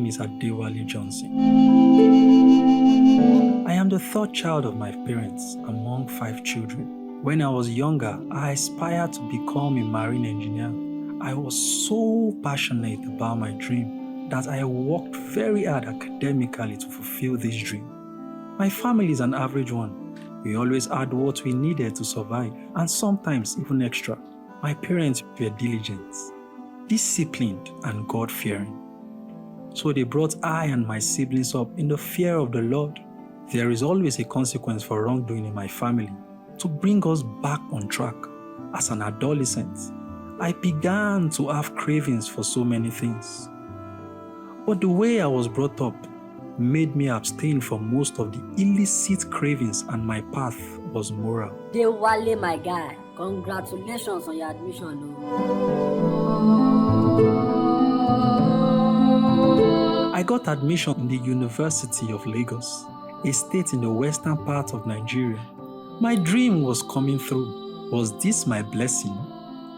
is Adewale Johnson. I am the third child of my parents among 5 children. When I was younger, I aspired to become a marine engineer. I was so passionate about my dream that I worked very hard academically to fulfill this dream. My family is an average one. We always had what we needed to survive, and sometimes even extra. My parents were diligent, disciplined, and God-fearing. So they brought I and my siblings up in the fear of the Lord. There is always a consequence for wrongdoing in my family to bring us back on track. As an adolescent, I began to have cravings for so many things. But the way I was brought up made me abstain from most of the illicit cravings, and my path was moral. Dewale, my guy, congratulations on your admission. I got admission in the University of Lagos, a state in the western part of Nigeria. My dream was coming through. Was this my blessing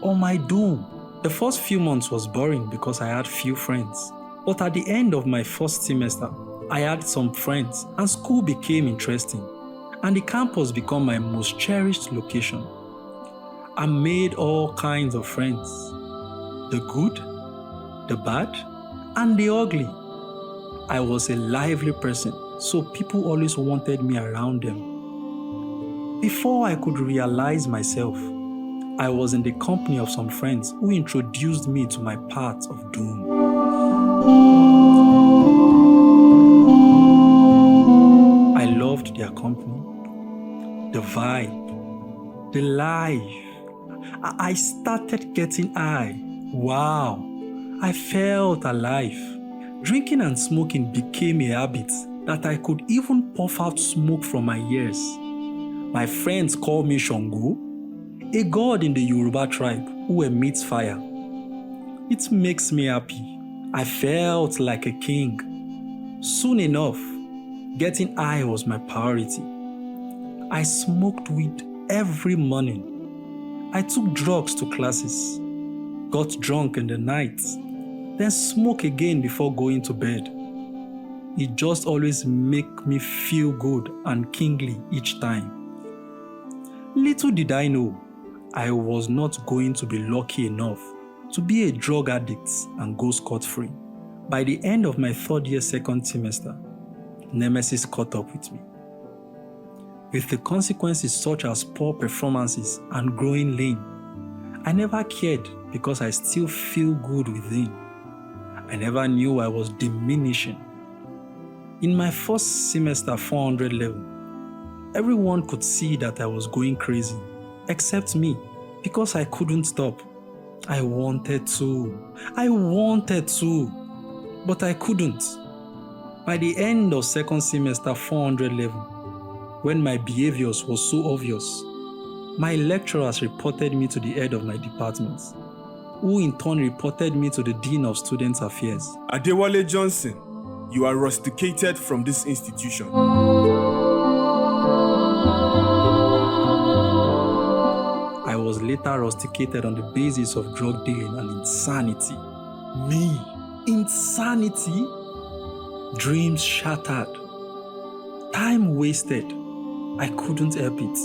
or my doom? The first few months was boring because I had few friends. But at the end of my first semester, I had some friends and school became interesting, and the campus became my most cherished location. I made all kinds of friends, the good, the bad, and the ugly. I was a lively person, so people always wanted me around them. Before I could realize myself, I was in the company of some friends who introduced me to my path of doom. I loved their company, the vibe, the life. I started getting high. Wow, I felt alive. Drinking and smoking became a habit that I could even puff out smoke from my ears. My friends called me Shango, a god in the Yoruba tribe who emits fire. It makes me happy. I felt like a king. Soon enough, getting high was my priority. I smoked weed every morning. I took drugs to classes, got drunk in the night, then smoke again before going to bed. It just always make me feel good and kingly each time. Little did I know, I was not going to be lucky enough to be a drug addict and go scot-free. By the end of my third year second semester, Nemesis caught up with me. With the consequences such as poor performances and growing lame, I never cared because I still feel good within. I never knew I was diminishing. In my first semester 400 level, everyone could see that I was going crazy, except me, because I couldn't stop. I wanted to, but I couldn't. By the end of second semester 400 level, when my behaviors were so obvious, my lecturers reported me to the head of my department, who in turn reported me to the Dean of Student Affairs. Adewale Johnson, you are rusticated from this institution. I was later rusticated on the basis of drug dealing and insanity. Me? Insanity? Dreams shattered. Time wasted. I couldn't help it.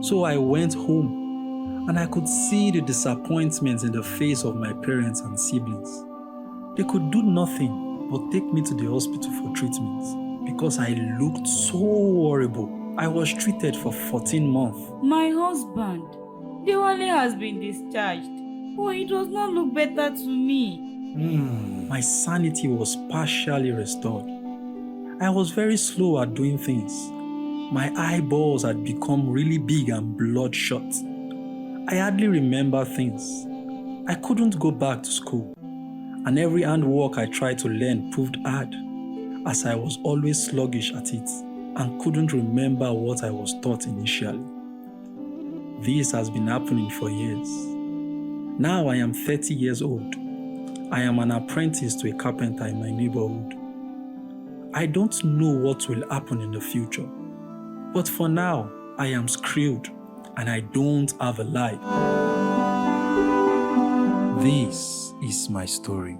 So I went home and I could see the disappointment in the face of my parents and siblings. They could do nothing but take me to the hospital for treatment because I looked so horrible. I was treated for 14 months. My husband, Dewale has been discharged, but he does not look better to me. My sanity was partially restored. I was very slow at doing things. My eyeballs had become really big and bloodshot. I hardly remember things. I couldn't go back to school, and every handwork I tried to learn proved hard, as I was always sluggish at it and couldn't remember what I was taught initially. This has been happening for years. Now I am 30 years old. I am an apprentice to a carpenter in my neighborhood. I don't know what will happen in the future, but for now, I am screwed and I don't have a life. This is my story.